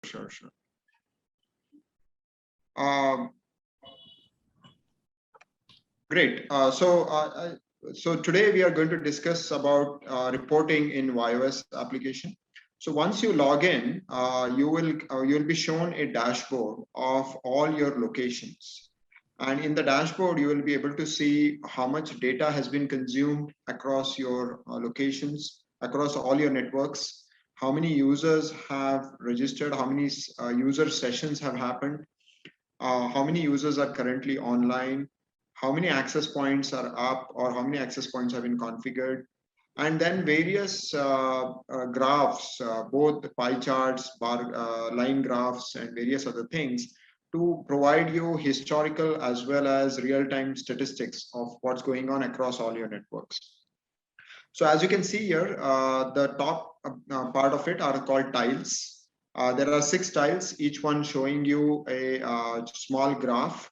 Sure, sure. Um, Great. So today we are going to discuss about reporting in iOS application. So once you log in, you'll be shown a dashboard of all your locations, and in the dashboard you will be able to see how much data has been consumed across your locations, across all your networks, how many users have registered, how many user sessions have happened, how many users are currently online, how many access points are up, or how many access points have been configured, and then various graphs, both pie charts, line graphs, and various other things to provide you historical as well as real-time statistics of what's going on across all your networks. So as you can see here, the top part of it are called tiles. There are 6 tiles, each one showing you a small graph.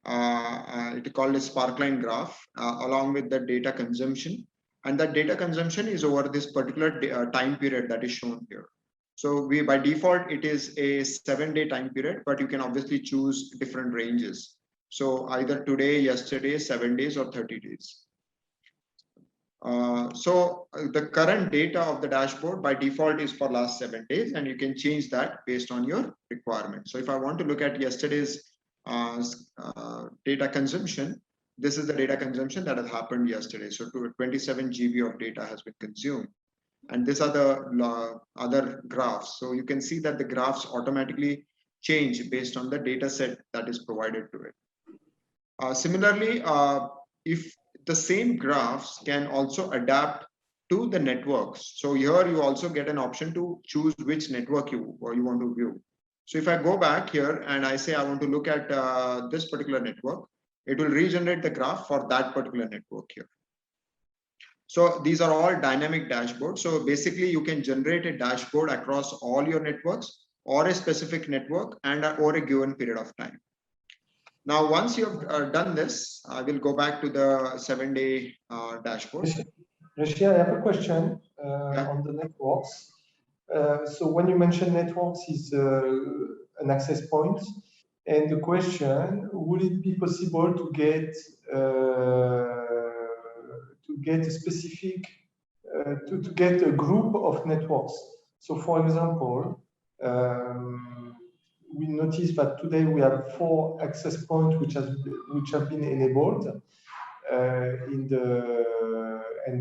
It is called a sparkline graph, along with the data consumption. And that data consumption is over this particular time period that is shown here. So by default, it is a 7-day time period, but you can obviously choose different ranges. So either today, yesterday, 7 days, or 30 days. The current data of the dashboard by default is for last 7 days, and you can change that based on your requirement. So if I want to look at yesterday's data consumption, this is the data consumption that has happened yesterday. So 27 GB of data has been consumed. And these are the other graphs. So you can see that the graphs automatically change based on the data set that is provided to it. Similarly, if the same graphs can also adapt to the networks. So here you also get an option to choose which network you want to view. So if I go back here and I say I want to look at this particular network, it will regenerate the graph for that particular network here. So these are all dynamic dashboards. So basically you can generate a dashboard across all your networks or a specific network and or a given period of time. Now, once you have done this, I will go back to the 7-day dashboard. Rishi, I have a question on the networks. So when you mention networks is an access point, and the question, would it be possible to get a specific, to get a group of networks? So for example, we noticed that today we have 4 access points which have been enabled and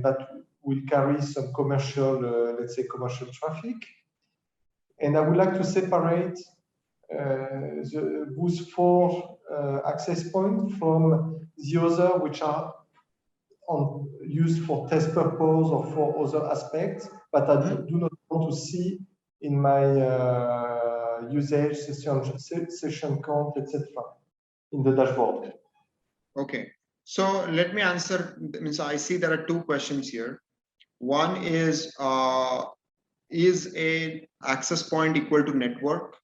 that will carry some commercial, let's say commercial traffic. And I would like to separate those 4 access points from the other which are used for test purpose or for other aspects, but I do not want to see in my usage, session count, etc. in the dashboard. Okay, so let me answer. I see there are 2 questions here. One is a access point equal to network?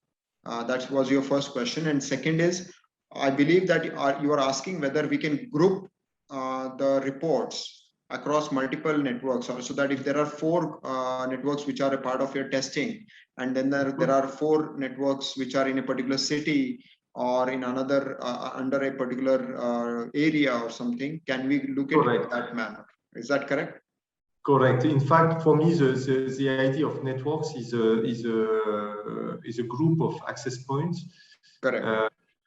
That was your first question. And second is, I believe that you are asking whether we can group the reports across multiple networks, so that if there are 4 networks which are a part of your testing, and then there are 4 networks which are in a particular city or in another under a particular area or something, can we look at it in that manner? Is that correct? Correct. In fact, for me, the idea of networks is a group of access points. Correct.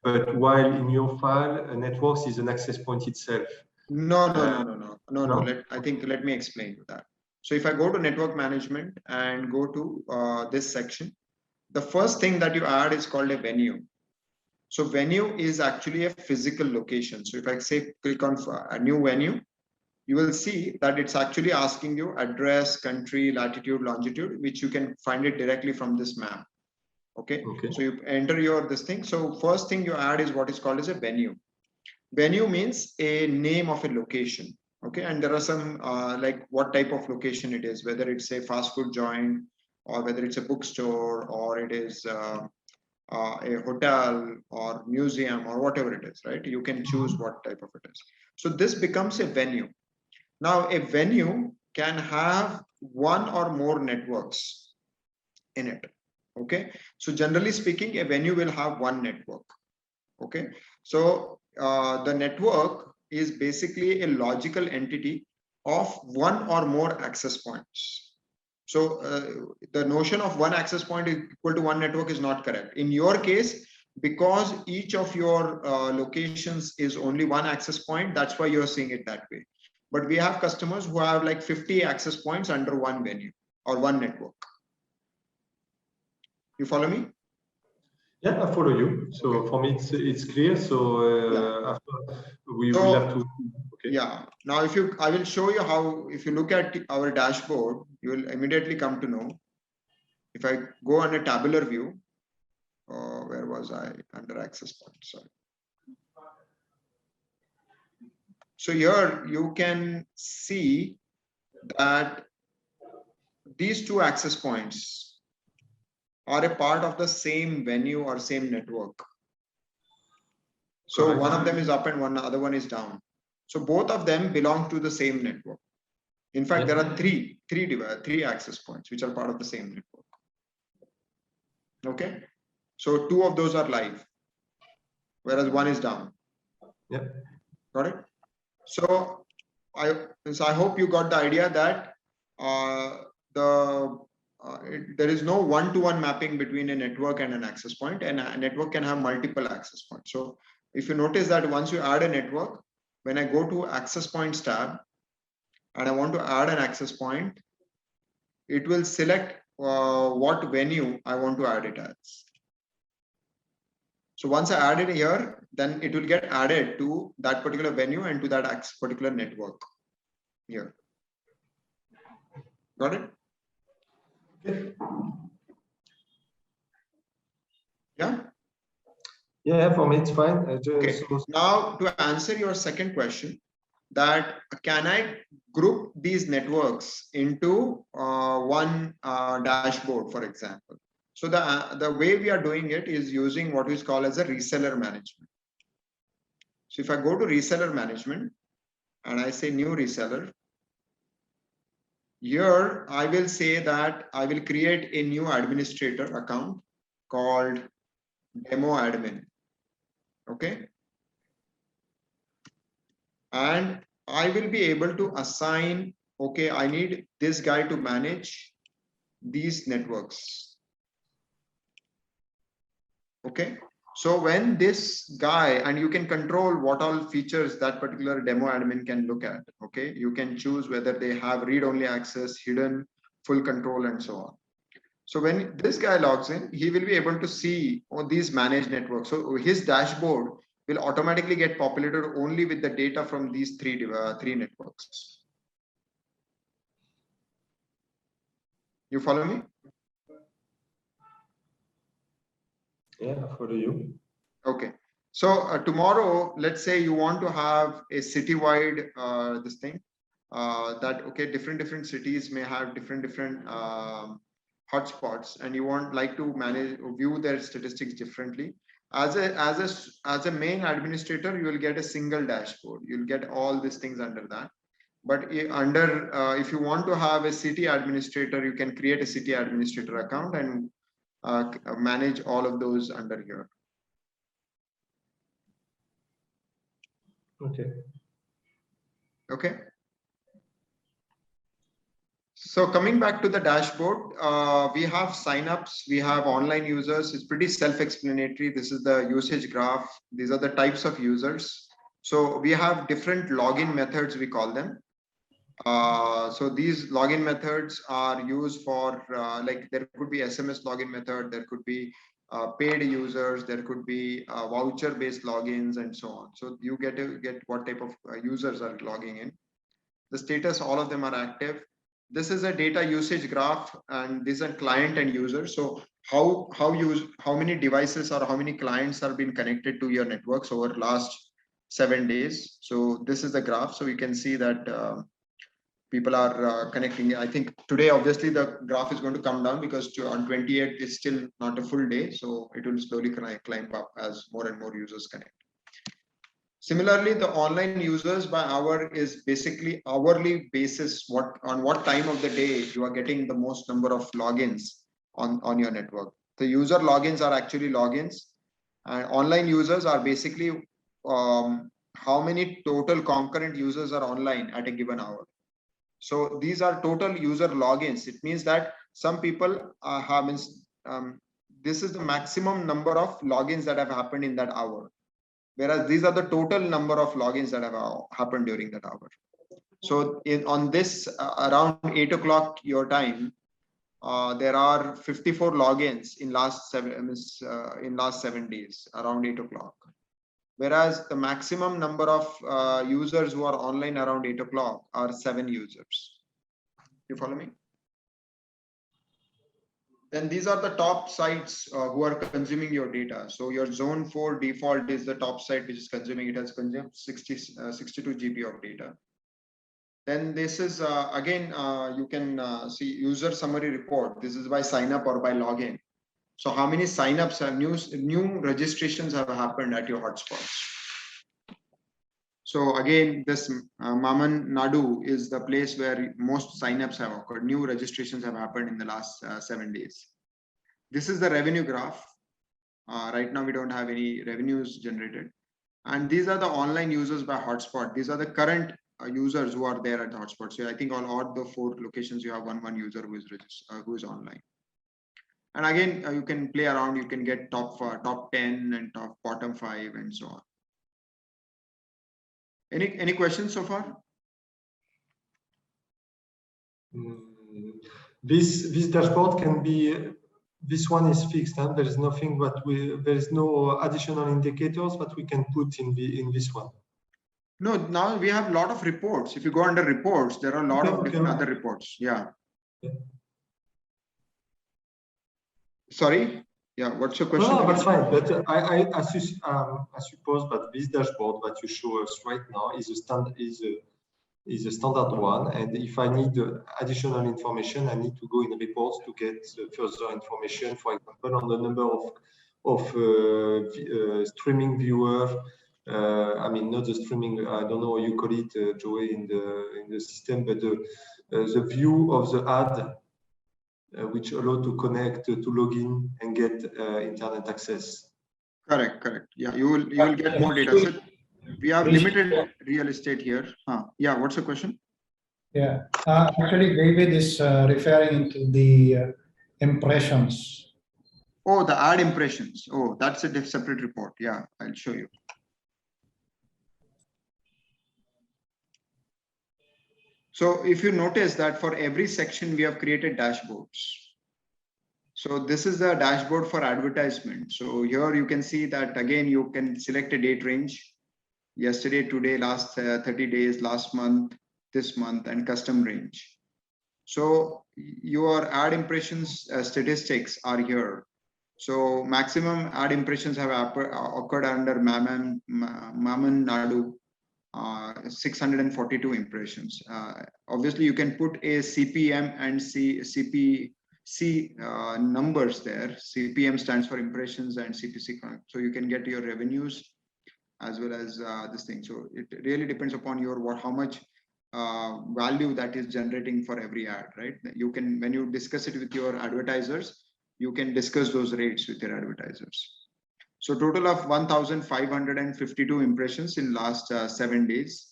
But while in your file, networks is an access point itself. No. I think let me explain that. So if I go to network management and go to this section, the first thing that you add is called a venue. So venue is actually a physical location. So if I say click on a new venue, you will see that it's actually asking you address, country, latitude, longitude, which you can find it directly from this map. Okay. So you enter this thing. So first thing you add is what is called as a venue. Venue means a name of a location. Okay, and there are some like what type of location it is, whether it's a fast food joint or whether it's a bookstore or it is a hotel or museum or whatever it is, right? You can choose what type of it is. So this becomes a venue. Now a venue can have 1 or more networks in it. Okay, so generally speaking, a venue will have one network. Okay, so the network is basically a logical entity of one or more access points. So the notion of one access point is equal to one network is not correct. In your case, because each of your locations is only one access point, that's why you're seeing it that way. But we have customers who have like 50 access points under one venue or one network. You follow me? Yeah, I follow you. So Okay. for me, it's clear. So after we will have to. Okay. Yeah. Now, I will show you how. If you look at our dashboard, you will immediately come to know. If I go on a tabular view, where was I under access point? Sorry. So here you can see that these two access points are a part of the same venue or same network. So one of them is up and one other one is down. So both of them belong to the same network. In fact, there are three access points which are part of the same network. Okay, so two of those are live, whereas one is down. Yeah. Got it. So I hope you got the idea that there is no one-to-one mapping between a network and an access point, and a network can have multiple access points. So if you notice that once you add a network, when I go to access points tab and I want to add an access point, it will select what venue I want to add it as. So once I add it here, then it will get added to that particular venue and to that particular network here. Got it? Yeah? Yeah, for me it's fine. Okay. Now to answer your second question, that can I group these networks into one dashboard, for example? So the way we are doing it is using what is called as a reseller management. So if I go to reseller management and I say new reseller, here I will say that I will create a new administrator account called demo admin. Okay. And I will be able to assign, okay, I need this guy to manage these networks. Okay. So when this guy, and you can control what all features that particular demo admin can look at. Okay. You can choose whether they have read-only access, hidden, full control, and so on. So when this guy logs in, he will be able to see these managed networks. So his dashboard will automatically get populated only with the data from these three networks. You follow me? Yeah, I follow you. Okay. So tomorrow, let's say you want to have a citywide this thing that okay, different cities may have different hotspots, and you want like to manage view their statistics differently. As a main administrator, you will get a single dashboard. You'll get all these things under that. But if you want to have a city administrator, you can create a city administrator account and manage all of those under here. Okay. Okay. So coming back to the dashboard, we have signups, we have online users. It's pretty self-explanatory. This is the usage graph. These are the types of users. So we have different login methods, we call them. So these login methods are used for like there could be SMS login method, there could be paid users, there could be voucher-based logins, and so on. So you get to get what type of users are logging in. The status, all of them are active. This is a data usage graph, and these are client and user. So how many devices or how many clients have been connected to your networks over last 7 days. So this is the graph. So you can see that people are connecting. I think today, obviously, the graph is going to come down because on 28th is still not a full day. So it will slowly climb up as more and more users connect. Similarly, the online users by hour is basically hourly basis, on what time of the day you are getting the most number of logins on your network. The user logins are actually logins, and online users are basically how many total concurrent users are online at a given hour. So these are total user logins. It means that some people have this is the maximum number of logins that have happened in that hour, whereas these are the total number of logins that have happened during that hour. So on this around 8 o'clock your time, there are 54 logins in last 7 days around 8 o'clock. Whereas the maximum number of users who are online around 8 o'clock are 7 users. You follow me? Then these are the top sites who are consuming your data. So your zone 4 default is the top site which is consuming. It has consumed 62 GB of data. Then this is again you can see user summary report. This is by sign up or by login. So how many signups have new registrations have happened at your hotspots? So again, this Maman Nadu is the place where most signups have occurred. New registrations have happened in the last 7 days. This is the revenue graph. Right now, we don't have any revenues generated. And these are the online users by hotspot. These are the current users who are there at the hotspot. So I think on all the 4 locations, you have one user who is online. And again, you can play around. You can get top 10 and top bottom 5 and so on. Any questions so far? This dashboard can be, this one is fixed, and there is nothing but there is no additional indicators that we can put in this one. No, now we have a lot of reports. If you go under reports, there are a lot of different other reports. Yeah. Sorry. Yeah. What's your question? No, that's fine. But I suppose that this dashboard that you show us right now is a standard one. And if I need additional information, I need to go in reports to get further information. For example, on the number of streaming viewer. I mean, not the streaming. I don't know how you call it, Joey, in the system, but the view of the ad. Which allow to connect, to log in and get internet access. Correct. Yeah, you will get more data. So we have limited real estate here. Yeah, what's the question? Yeah, actually, David is referring to the impressions. Oh, the ad impressions. Oh, that's a separate report. Yeah, I'll show you. So if you notice that for every section, we have created dashboards. So this is the dashboard for advertisement. So here you can see that again, you can select a date range, yesterday, today, last 30 days, last month, this month, and custom range. So your ad impressions statistics are here. So maximum ad impressions have occurred under Maman Nadu. 642 impressions. Obviously, you can put a CPM and CPC numbers there. CPM stands for impressions and CPC. So you can get your revenues as well as this thing. So it really depends upon your how much value that is generating for every ad, right? You can, when you discuss it with your advertisers, you can discuss those rates with your advertisers. So total of 1,552 impressions in last 7 days.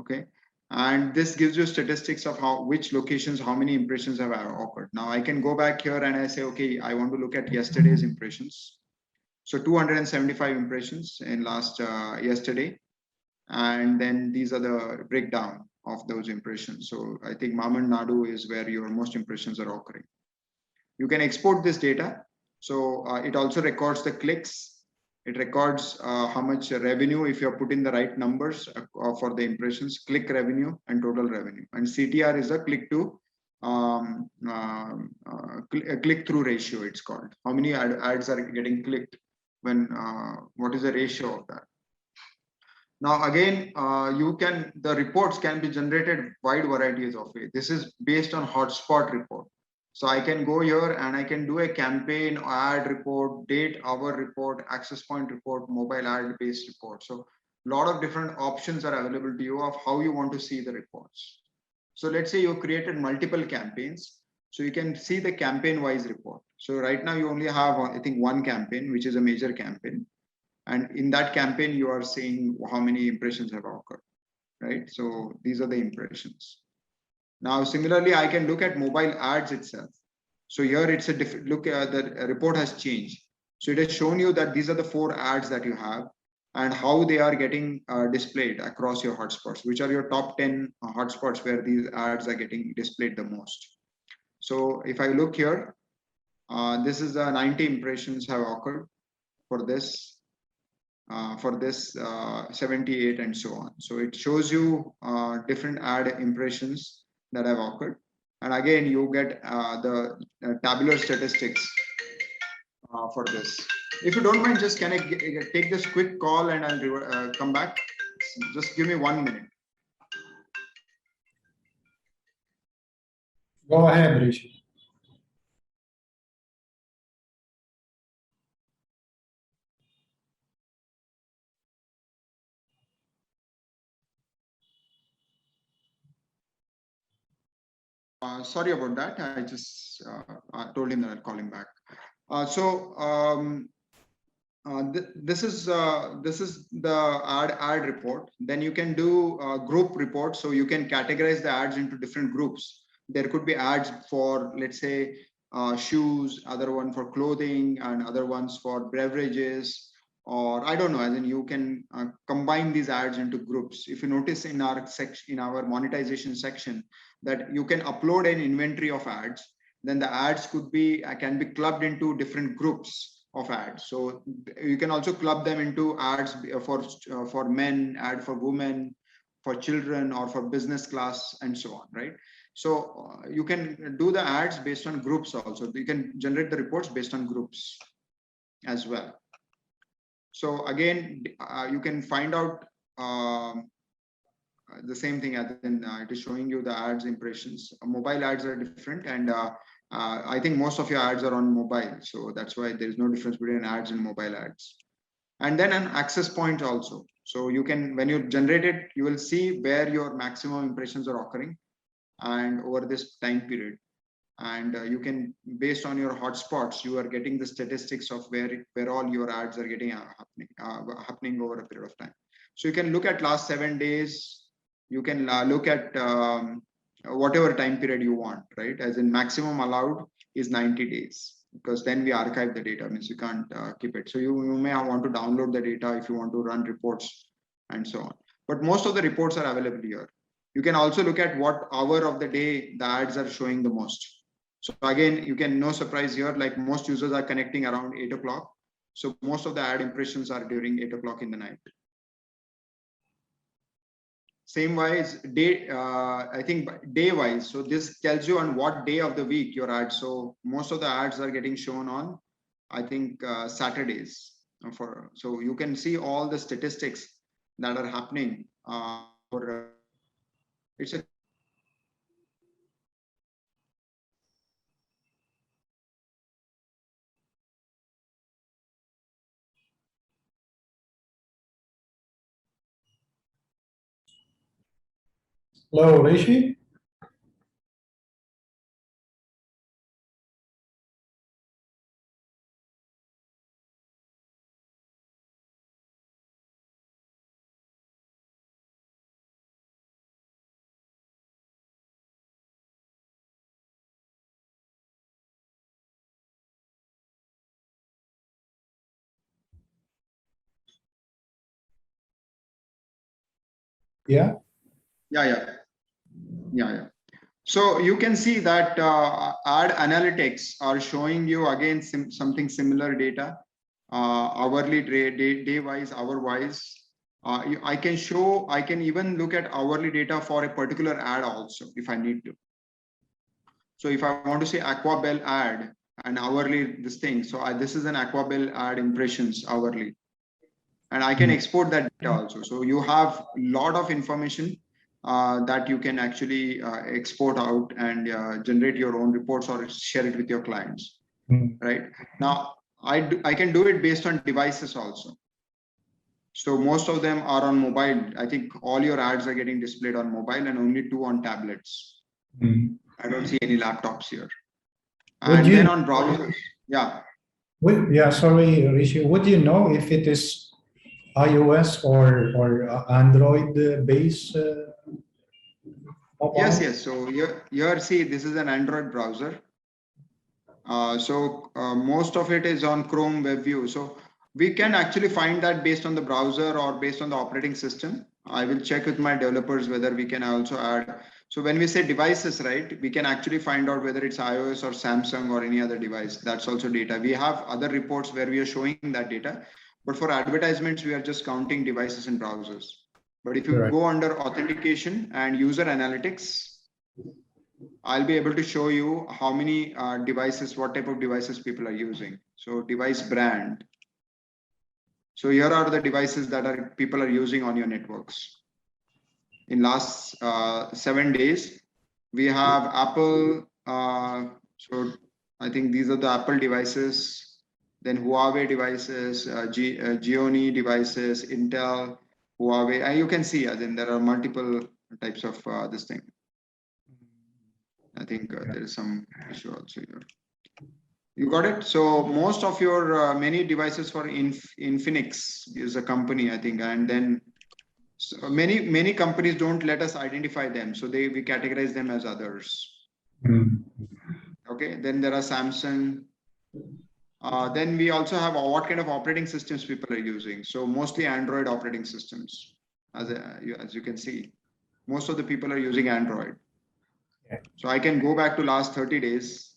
Okay. And this gives you statistics of which locations, how many impressions have occurred. Now I can go back here and I say, okay, I want to look at yesterday's impressions. So 275 impressions in last yesterday. And then these are the breakdown of those impressions. So I think Maman Nadu is where your most impressions are occurring. You can export this data. So it also records the clicks. It records how much revenue, if you're putting the right numbers for the impressions, click revenue and total revenue. And CTR is a click-through ratio, it's called. How many ads are getting clicked when, what is the ratio of that? Now, again, the reports can be generated wide varieties of ways. This is based on hotspot report. So I can go here and I can do a campaign, ad report, date, hour report, access point report, mobile ad based report. So a lot of different options are available to you of how you want to see the reports. So let's say you created multiple campaigns. So you can see the campaign wise report. So right now you only have, I think, one campaign, which is a major campaign. And in that campaign, you are seeing how many impressions have occurred, right? So these are the impressions. Now, similarly, I can look at mobile ads itself. So here it's a different look. The report has changed. So it has shown you that these are the 4 ads that you have and how they are getting displayed across your hotspots, which are your top 10 hotspots where these ads are getting displayed the most. So if I look here, this is the 90 impressions have occurred for this. 78 and so on. So it shows you different ad impressions that have occurred. And again, you get the tabular statistics for this. If you don't mind, just can I take this quick call and I'll come back? Just give me 1 minute. Go ahead, Rishi. Sorry about that. I just told him that I'll call him back. This is the ad report. Then you can do group report. So you can categorize the ads into different groups. There could be ads for, let's say, shoes, other one for clothing, and other ones for beverages, or I don't know. As in, you can combine these ads into groups. If you notice in our section, in our monetization section, that you can upload an inventory of ads. Then the ads could be can be clubbed into different groups of ads. So you can also club them into ads for men, ad for women, for children, or for business class, and so on, right? So you can do the ads based on groups also. You can generate the reports based on groups as well. So again, you can find out the same thing as in it is showing you the ads impressions. Mobile ads are different, and I think most of your ads are on mobile, so that's why there is no difference between ads and mobile ads. And then an access point also. So you can, when you generate it, you will see where your maximum impressions are occurring and over this time period. And you can, based on your hotspots, you are getting the statistics of where all your ads are getting happening over a period of time. So you can look at last 7 days. You can look at whatever time period you want, right? As in maximum allowed is 90 days, because then we archive the data, means you can't keep it. So you may want to download the data if you want to run reports and so on. But most of the reports are available here. You can also look at what hour of the day the ads are showing the most. So again, you can, no surprise here, like most users are connecting around 8 o'clock. So most of the ad impressions are during 8 o'clock in the night. Same wise, day, I think day wise. So this tells you on what day of the week your ads. So most of the ads are getting shown on, I think, Saturdays. So you can see all the statistics that are happening. It's a Hello, Rishi. Yeah. Yeah. So you can see that ad analytics are showing you again something similar data, hourly, day wise, hour wise. I can even look at hourly data for a particular ad also if I need to. So if I want to say Aquabell ad and hourly this thing, so this is an Aquabell ad impressions hourly, and I can export that data also. So you have a lot of information that you can actually export out and generate your own reports or share it with your clients. Right now, I can do it based on devices also. So most of them are on mobile. I think all your ads are getting displayed on mobile and only 2 on tablets. I don't see any laptops here. And then on browsers, yeah. Yeah, sorry, Rishi. Would you know if it is iOS or Android based mobile? Yes. So here, see, this is an Android browser. Most of it is on Chrome WebView. So we can actually find that based on the browser or based on the operating system. I will check with my developers whether we can also add. So when we say devices, right, we can actually find out whether it's iOS or Samsung or any other device. That's also data. We have other reports where we are showing that data, but for advertisements, we are just counting devices and browsers. But if you go under authentication and user analytics, I'll be able to show you how many devices, what type of devices people are using. So device brand. So here are the devices that people are using on your networks. In last 7 days, we have Apple. So I think these are the Apple devices, then Huawei devices, Xiaomi devices, Intel, Huawei. And you can see, as in there are multiple types of this thing. I think there is some issue also here. You got it? So most of your many devices for Infinix is a company, I think, and then so many companies don't let us identify them, so we categorize them as others. Okay, then there are Samsung. Then we also have what kind of operating systems people are using. So mostly Android operating systems, as you can see, most of the people are using Android. So I can go back to last 30 days.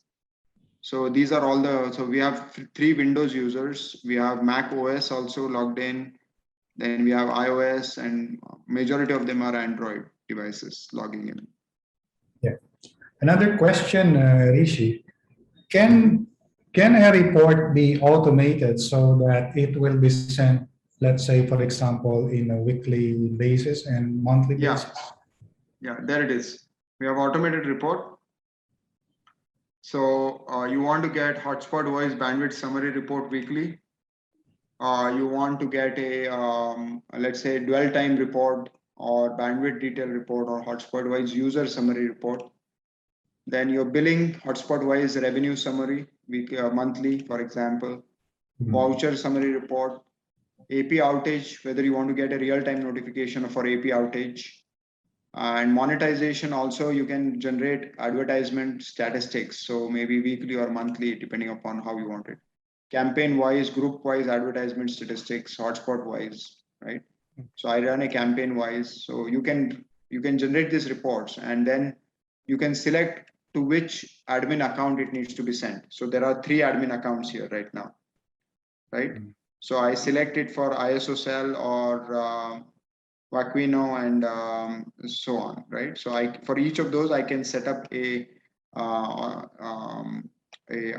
So these are all so we have 3 Windows users. We have Mac OS also logged in. Then we have iOS, and majority of them are Android devices logging in. Yeah. Another question, Rishi. Can a report be automated so that it will be sent, let's say, for example, in a weekly basis and monthly basis? Yeah, there it is. We have automated report. So you want to get hotspot voice bandwidth summary report weekly. You want to get a, let's say, dwell time report or bandwidth detail report or hotspot wise user summary report. Then your billing hotspot wise revenue summary, monthly, for example, voucher summary report, AP outage, whether you want to get a real-time notification for AP outage. And monetization also, you can generate advertisement statistics. So maybe weekly or monthly, depending upon how you want it. Campaign wise, group wise advertisement statistics, hotspot wise, right? So I run a campaign wise. So you can generate these reports, and then you can select to which admin account it needs to be sent. So there are 3 admin accounts here right now, right? So I select it for ISOCell or Aquino and so on, right? So for each of those, I can set up a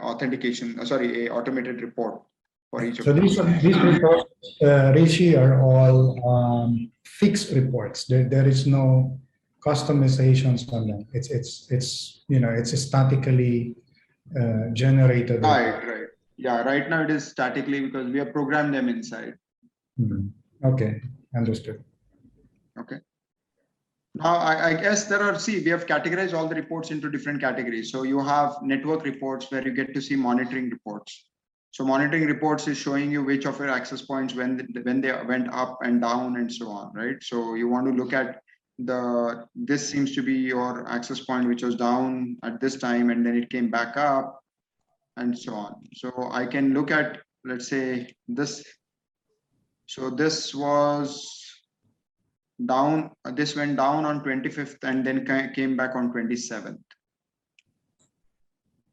automated report for each of those. So these reports, Rishi, are all fixed reports. There is no customizations on them. It's statically generated. Right. Yeah, right now it is statically because we have programmed them inside. Okay, understood. Okay. Now, I guess we have categorized all the reports into different categories. So you have network reports where you get to see monitoring reports. So monitoring reports is showing you which of your access points when they went up and down and so on, right? So you want to look at this seems to be your access point, which was down at this time, and then it came back up and so on. So I can look at, let's say, this. So this was down, this went down on 25th and then came back on 27th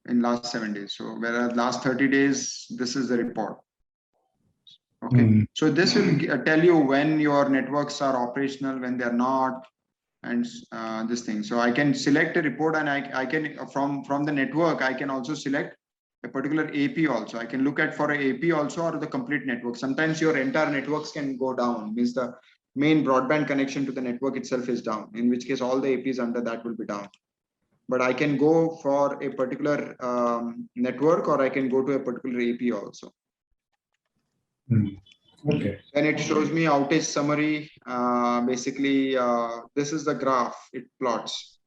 in last 7 days. So whereas last 30 days, this is the report. Okay. So this will tell you when your networks are operational, when they're not, and this thing. So I can select a report, and I can from the network, I can also select a particular AP also. I can look at for an AP also or the complete network. Sometimes your entire networks can go down, means the main broadband connection to the network itself is down, in which case all the APs under that will be down. But I can go for a particular network, or I can go to a particular AP also. Okay. Then it shows me outage summary. Basically, this is the graph it plots.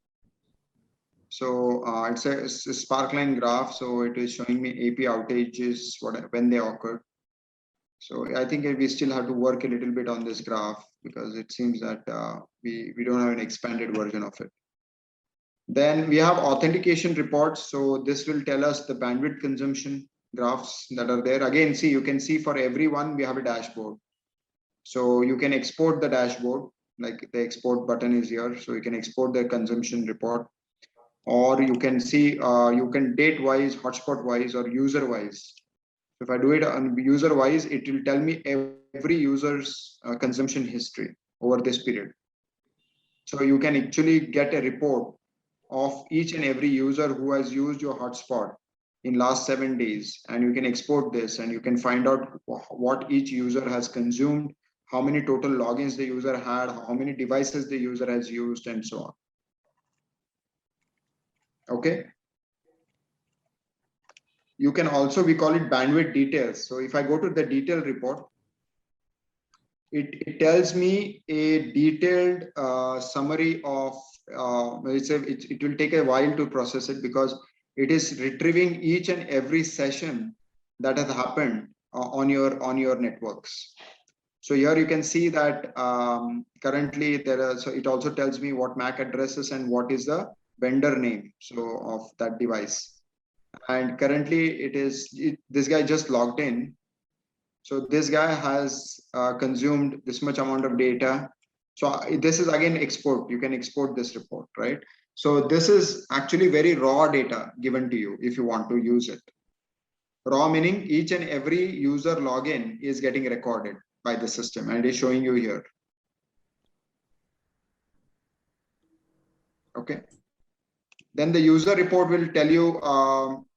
So it's a Sparkline graph. So it is showing me AP outages, when they occurred. So I think we still have to work a little bit on this graph because it seems that we don't have an expanded version of it. Then we have authentication reports. So this will tell us the bandwidth consumption graphs that are there. Again, see, you can see for everyone, we have a dashboard. So you can export the dashboard, like the export button is here. So you can export the consumption report, or you can see, you can date wise, hotspot wise, or user wise. If I do it on user wise, it will tell me every user's consumption history over this period. So you can actually get a report of each and every user who has used your hotspot in last 7 days, and you can export this and you can find out what each user has consumed, how many total logins the user had, how many devices the user has used, and so on. Okay. You can also, we call it bandwidth details. So if I go to the detailed report, it tells me a detailed summary of, it will take a while to process it because it is retrieving each and every session that has happened on your networks. So here you can see that currently there are, so it also tells me what MAC addresses and what is the vendor name of that device. And currently this guy just logged in. So this guy has consumed this much amount of data. So this is again export. You can export this report, right? So this is actually very raw data given to you if you want to use it. Raw meaning each and every user login is getting recorded by the system and is showing you here. Okay. Then the user report will tell you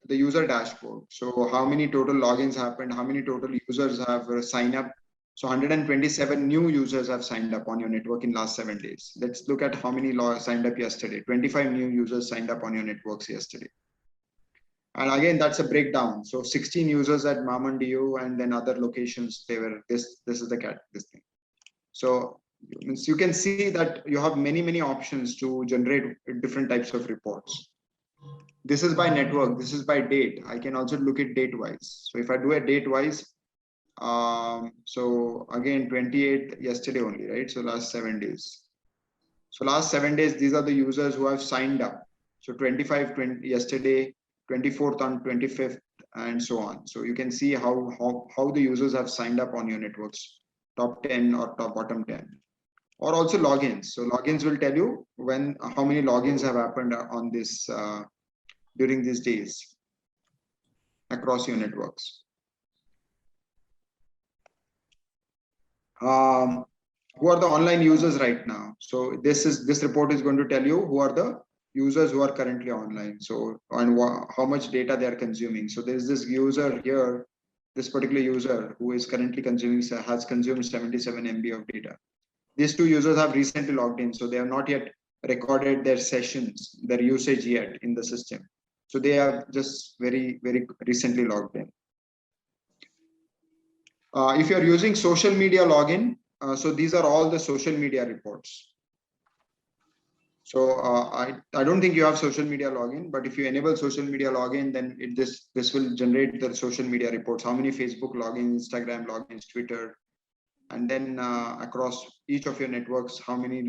the user dashboard. So how many total logins happened, how many total users have signed up. So 127 new users have signed up on your network in last 7 days. Let's look at how many signed up yesterday. 25 new users signed up on your networks yesterday. And again, that's a breakdown. So 16 users at Mamandiu and then other locations, they were this is this thing. So you can see that you have many options to generate different types of reports. This is by network, this is by date. I can also look at date wise. So if I do a date wise, so again 28 yesterday only, right? So last 7 days. So last 7 days, these are the users who have signed up. So 25 yesterday, 24th on 25th, and so on. So you can see how the users have signed up on your networks, top 10 or bottom 10. Or also logins. So logins will tell you how many logins have happened on this during these days across your networks. Who are the online users right now? So this report is going to tell you who are the users who are currently online. So and how much data they are consuming. So there is this user here, this particular user who is currently has consumed 77 MB of data. These two users have recently logged in, so they have not yet recorded their sessions, their usage yet in the system. So they have just very recently logged in. If you're using social media login, so these are all the social media reports. So I don't think you have social media login, but if you enable social media login, then this will generate the social media reports. How many Facebook logins, Instagram logins, Twitter, and then across each of your networks, how many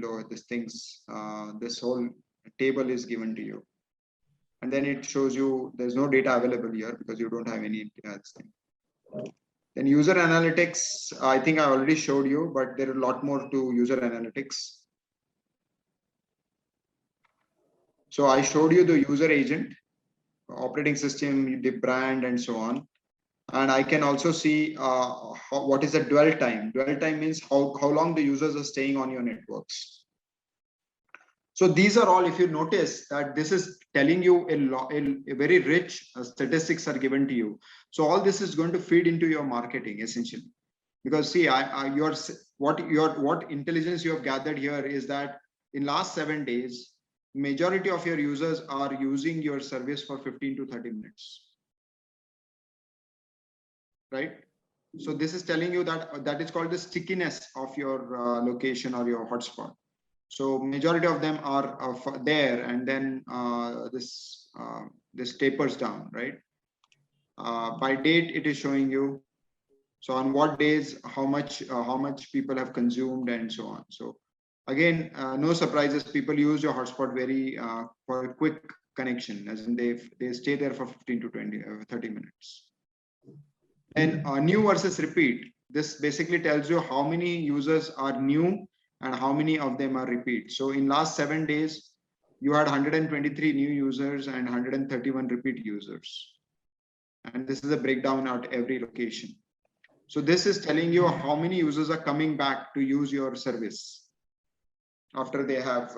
this whole table is given to you. And then it shows you there's no data available here because you don't have any thing. Then user analytics, I think I already showed you, but there are a lot more to user analytics. So I showed you the user agent, operating system, the brand, and so on. And I can also see what is the dwell time. Dwell time means how long the users are staying on your networks. So these are all, if you notice that this is telling you a very rich statistics are given to you. So all this is going to feed into your marketing essentially. Because see, what intelligence you have gathered here is that in last 7 days, majority of your users are using your service for 15 to 30 minutes. Right? So this is telling you that is called the stickiness of your location or your hotspot. So majority of them are there, and then this tapers down, right? By date, it is showing you. So on what days, how much people have consumed, and so on. So again, no surprises. People use your hotspot very for a quick connection, as in they stay there for 15 to 30 minutes. And new versus repeat. This basically tells you how many users are new and how many of them are repeat. So in last 7 days, you had 123 new users and 131 repeat users. And this is a breakdown at every location. So this is telling you how many users are coming back to use your service after they have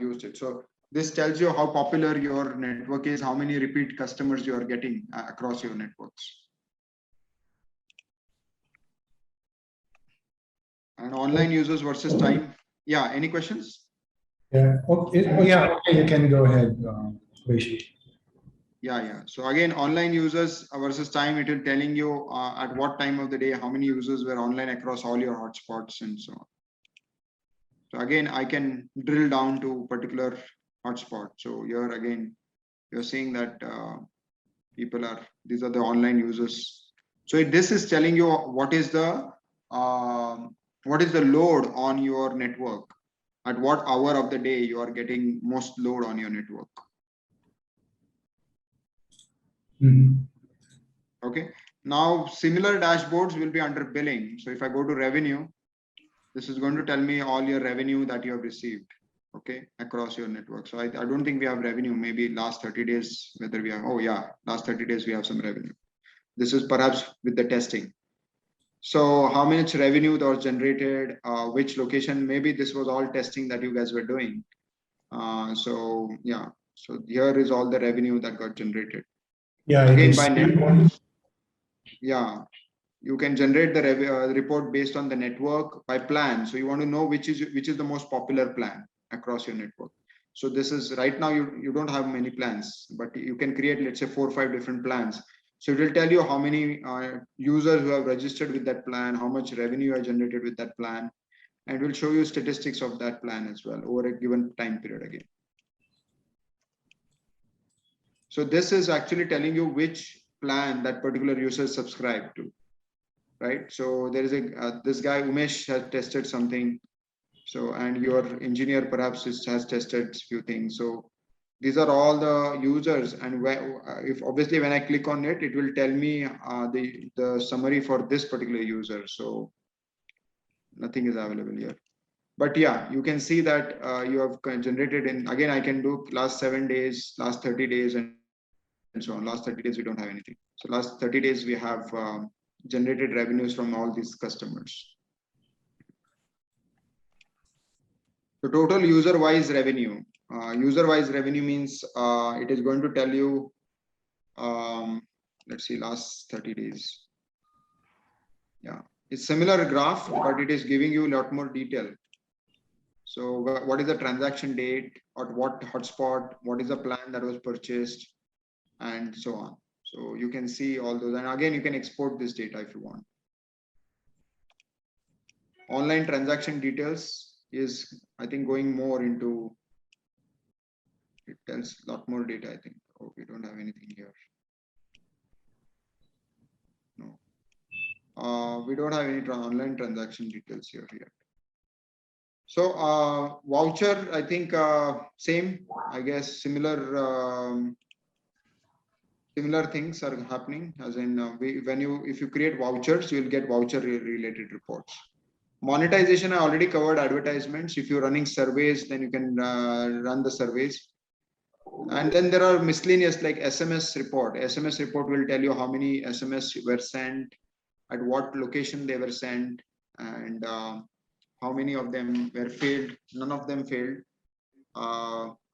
used it. So this tells you how popular your network is, how many repeat customers you are getting across your networks. And online users versus time. Yeah, any questions? Yeah. Okay. Oh, yeah. Okay. You can go ahead, Rishi. Yeah. So again, online users versus time, it is telling you at what time of the day, how many users were online across all your hotspots and so on. So again, I can drill down to particular hotspot. So here again, you're seeing that these are the online users. So this is telling you what is the load on your network, at what hour of the day you are getting most load on your network. Okay. Now similar dashboards will be under billing. So if I go to revenue, this is going to tell me all your revenue that you have received, okay, across your network. So I don't think we have revenue, maybe last 30 days, whether we have, oh yeah, last 30 days we have some revenue. This is perhaps with the testing. So how much revenue that was generated, which location, maybe this was all testing that you guys were doing. So yeah, so here is all the revenue that got generated. Yeah, again by network. Yeah, you can generate the report based on the network by plan. So you want to know which is the most popular plan across your network. So this is right now you don't have many plans, but you can create, let's say, 4 or 5 different plans. So it will tell you how many users who have registered with that plan, how much revenue are generated with that plan, and will show you statistics of that plan as well over a given time period again. So this is actually telling you which plan that particular user subscribed to, right? So there is this guy Umesh has tested something. So, and your engineer perhaps has tested a few things. So these are all the users, and if obviously when I click on it, it will tell me the summary for this particular user. So nothing is available here. But yeah, you can see that you have generated in, again, I can do last 7 days, last 30 days, and so on. Last 30 days, we don't have anything. So last 30 days, we have generated revenues from all these customers. So total user-wise revenue. User-wise revenue means it is going to tell you, let's see, last 30 days. Yeah, it's similar graph, but it is giving you a lot more detail. So what is the transaction date, or what hotspot, what is the plan that was purchased, and so on. So you can see all those. And again, you can export this data if you want. Online transaction details is, I think, going more into, it tells a lot more data, I think. Oh, we don't have anything here. No. We don't have any online transaction details here yet. So voucher, I think same, I guess, similar things are happening, as in if you create vouchers, you will get voucher related reports. Monetization, I already covered. Advertisements. If you're running surveys, then you can run the surveys. And then there are miscellaneous like SMS report. SMS report will tell you how many SMS were sent, at what location they were sent, and how many of them were failed. None of them failed.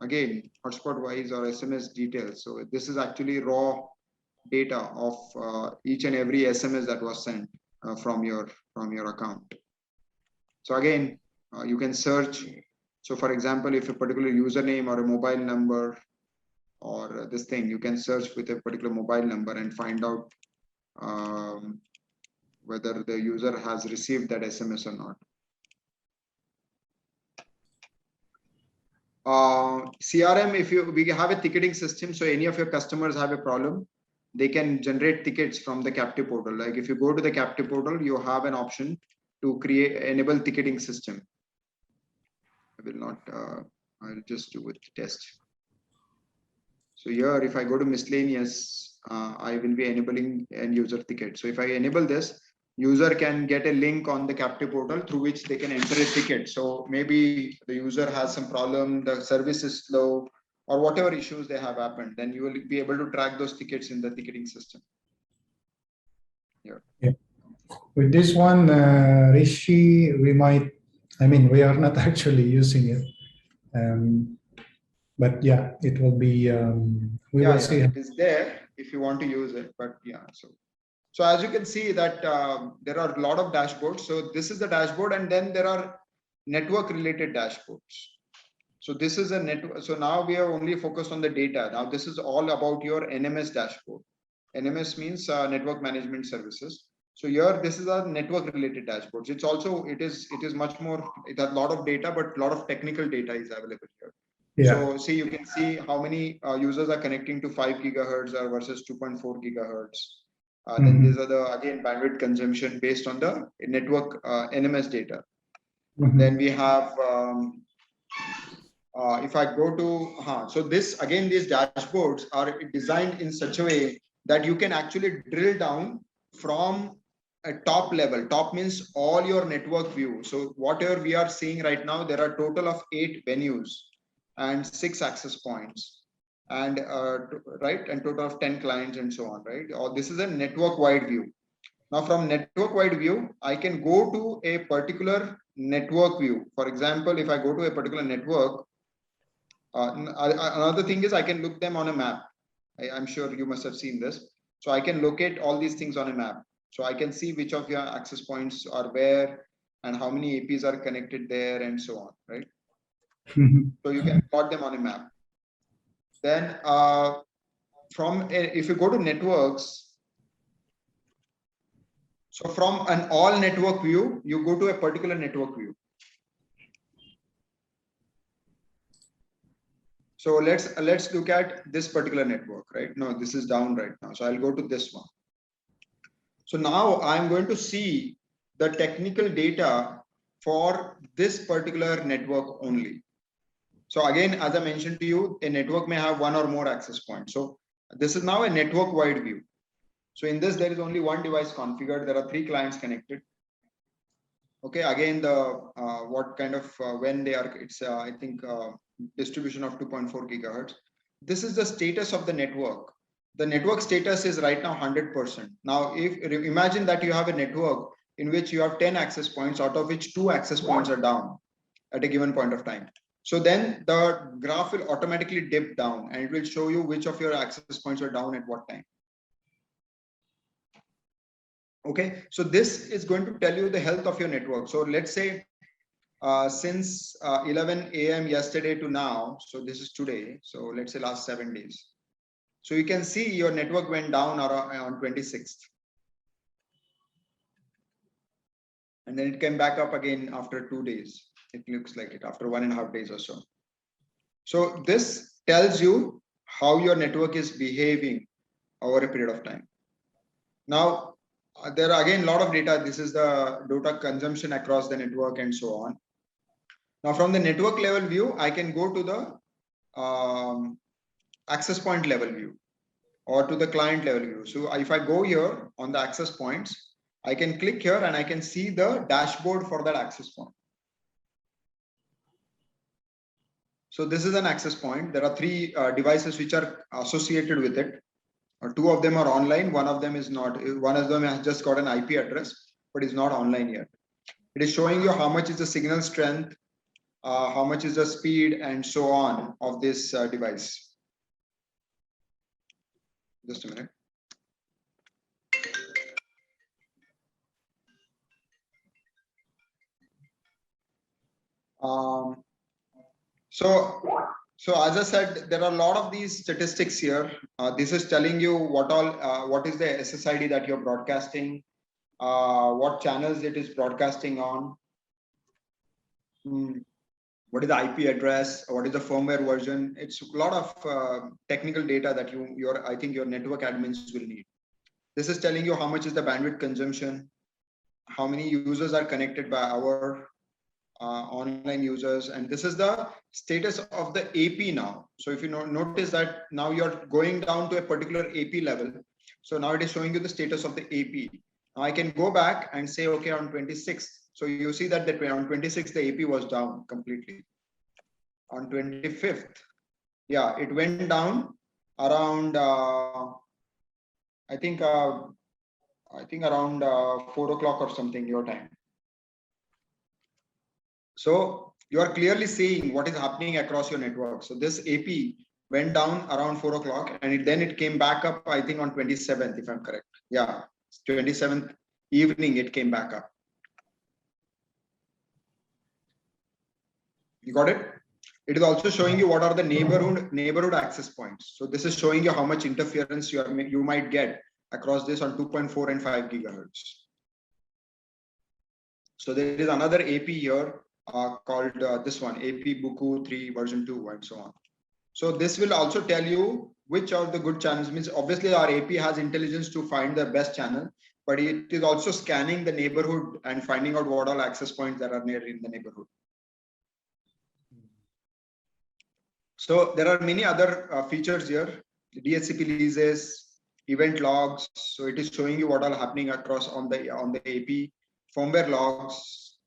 Again, hotspot wise or SMS details. So this is actually raw data of each and every SMS that was sent from your account. So again, you can search. So for example, if a particular username or a mobile number or this thing, you can search with a particular mobile number and find out whether the user has received that SMS or not. CRM, we have a ticketing system, so any of your customers have a problem, they can generate tickets from the captive portal. Like if you go to the captive portal, you have an option to enable ticketing system. I will not, I'll just do it test. So here, if I go to miscellaneous, I will be enabling end user ticket. So if I enable this, user can get a link on the captive portal through which they can enter a ticket. So maybe the user has some problem, the service is slow, or whatever issues they have happened, then you will be able to track those tickets in the ticketing system. Yeah. With this one, Rishi, we might, I mean, we are not actually using it. But yeah, it will be, we will see. It is there if you want to use it, but yeah, so as you can see that there are a lot of dashboards. So this is the dashboard, and then there are network related dashboards. So this is a network. So now we are only focused on the data. Now this is all about your NMS dashboard. NMS means network management services. So here, this is a network related dashboards. It's also, it is much more, it has a lot of data, but a lot of technical data is available here. Yeah. So see, you can see how many users are connecting to 5 gigahertz versus 2.4 gigahertz. Then these are the, again, bandwidth consumption based on the network NMS data. Then we have, if I go to, so this, again, these dashboards are designed in such a way that you can actually drill down from a top level. Top means all your network view. So whatever we are seeing right now, there are a total of 8 venues and 6 access points, and right, and total of 10 clients and so on, right? Or this is a network wide view. Now from network wide view, I can go to a particular network view. For example, if I go to a particular network, another thing is I can look them on a map. I'm sure you must have seen this. So I can locate all these things on a map. So I can see which of your access points are where and how many APs are connected there and so on, right? So you can plot them on a map. Then if you go to networks, so from an all network view, you go to a particular network view. So let's look at this particular network, right? No, this is down right now. So I'll go to this one. So now I'm going to see the technical data for this particular network only. So again, as I mentioned to you, a network may have one or more access points. So this is now a network wide view. So in this, there is only one device configured. There are 3 clients connected. Okay, again, the what kind of when they are, it's I think distribution of 2.4 gigahertz. This is the status of the network. The network status is right now 100%. Now, if imagine that you have a network in which you have 10 access points, out of which 2 access points are down at a given point of time. So then the graph will automatically dip down, and it will show you which of your access points are down at what time. Okay, so this is going to tell you the health of your network. So let's say since 11 a.m. yesterday to now, so this is today, so let's say last 7 days. So you can see your network went down on 26th. And then it came back up again after 2 days. It looks like it after 1.5 days or so. So this tells you how your network is behaving over a period of time. Now, there are again a lot of data. This is the data consumption across the network and so on. Now, from the network level view, I can go to the access point level view or to the client level view. So if I go here on the access points, I can click here and I can see the dashboard for that access point. So this is an access point. There are 3 devices which are associated with it. 2 of them are online. One of them is not. One of them has just got an IP address, but is not online yet. It is showing you how much is the signal strength, how much is the speed, and so on of this device. Just a minute. So as I said, there are a lot of these statistics here. This is telling you what is the SSID that you're broadcasting, what channels it is broadcasting on. what is the IP address, what is the firmware version. It's a lot of technical data that I think your network admins will need. This is telling you how much is the bandwidth consumption, how many users are connected by our online users, and this is the status of the AP now. So if you notice that now you're going down to a particular AP level, so now it is showing you the status of the AP. Now I can go back and say, okay, on 26th, so you see that on 26th the AP was down completely. On 25th, yeah, it went down around I think around 4 o'clock or something your time. So you are clearly seeing what is happening across your network. So this AP went down around 4 o'clock, and then it came back up, I think on 27th, if I'm correct. Yeah, 27th evening, it came back up. You got it? It is also showing you what are the neighborhood access points. So this is showing you how much interference you might get across this on 2.4 and 5 gigahertz. So there is another AP here called this one, AP Buku 3 version 2 and so on. So this will also tell you which are the good channels. Means obviously our AP has intelligence to find the best channel, but it is also scanning the neighborhood and finding out what all access points that are near in the neighborhood. So there are many other features here, the DHCP leases, event logs. So it is showing you what all happening across on the AP, firmware logs,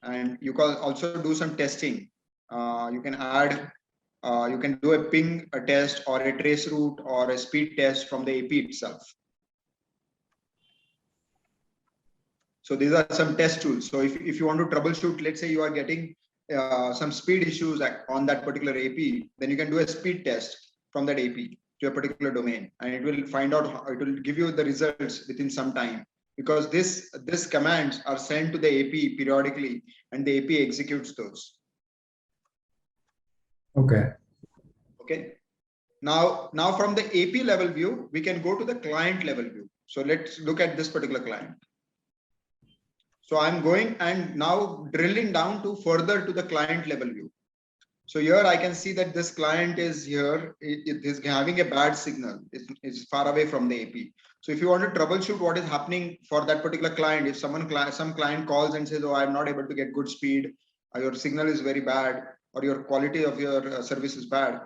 and you can also do some testing. You can add, you can do a ping test or a trace route or a speed test from the AP itself. So these are some test tools. So if you want to troubleshoot, let's say you are getting some speed issues on that particular AP, then you can do a speed test from that AP to a particular domain, and it will find out, it will give you the results within some time, because this commands are sent to the AP periodically, and the AP executes those. Okay. Okay. Now from the AP level view, we can go to the client level view. So let's look at this particular client. So I'm going and now drilling down to further to the client level view. So here I can see that this client is here. It is having a bad signal. It's far away from the AP. So if you want to troubleshoot what is happening for that particular client, if some client calls and says, oh, I'm not able to get good speed, or your signal is very bad, or your quality of your service is bad,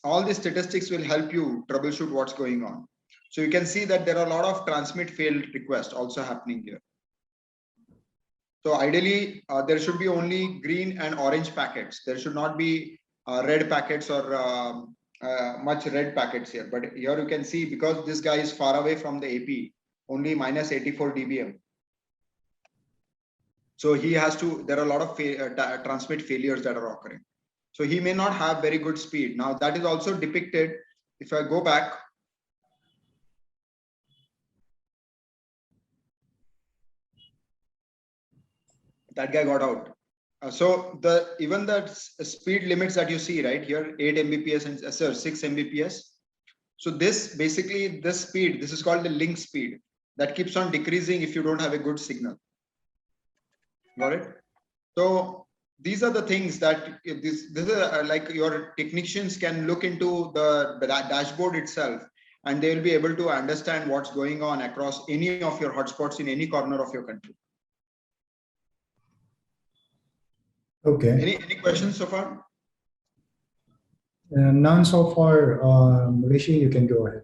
all these statistics will help you troubleshoot what's going on. So you can see that there are a lot of transmit failed requests also happening here. So ideally, there should be only green and orange packets. There should not be red packets or much red packets here. But here you can see, because this guy is far away from the AP, only minus 84 dBm. So he has to, there are a lot of transmit failures that are occurring. So he may not have very good speed. Now that is also depicted. If I go back, that guy got out. So even the speed limits that you see right here, 8 Mbps and 6 Mbps. So this basically, this speed, this is called the link speed, that keeps on decreasing if you don't have a good signal. Got it? So these are the things that this is like your technicians can look into the dashboard itself, and they will be able to understand what's going on across any of your hotspots in any corner of your country. Okay. Any questions so far? None so far. Rishi, you can go ahead.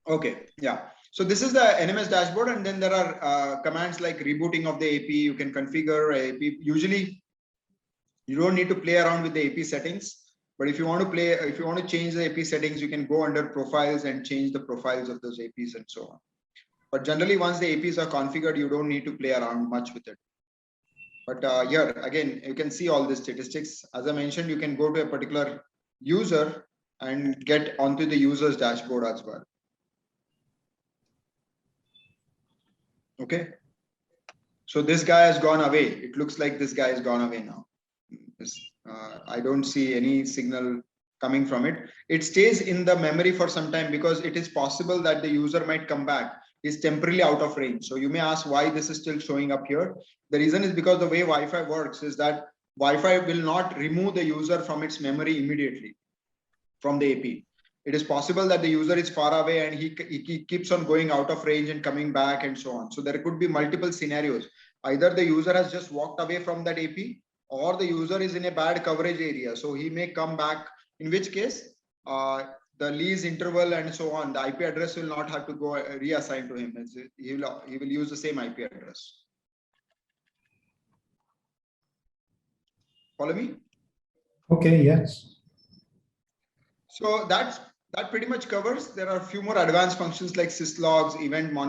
Okay, yeah. So this is the NMS dashboard, and then there are commands like rebooting of the AP. You can configure AP. Usually, you don't need to play around with the AP settings. But if you want to change the AP settings, you can go under profiles and change the profiles of those APs and so on. But generally, once the APs are configured, you don't need to play around much with it. But here, again, you can see all the statistics. As I mentioned, you can go to a particular user and get onto the user's dashboard as well. Okay. So this guy has gone away. It looks like this guy has gone away now. I don't see any signal coming from it. It stays in the memory for some time because it is possible that the user might come back. Is temporarily out of range. So you may ask why this is still showing up here. The reason is because the way Wi-Fi works is that Wi-Fi will not remove the user from its memory immediately from the AP. It is possible that the user is far away and he keeps on going out of range and coming back and so on. So there could be multiple scenarios. Either the user has just walked away from that AP, or the user is in a bad coverage area. So he may come back, in which case the lease interval and so on, the IP address will not have to go reassigned to him. He will use the same IP address. Follow me? Okay, yes. So that pretty much covers. There are a few more advanced functions like syslogs, event monitoring.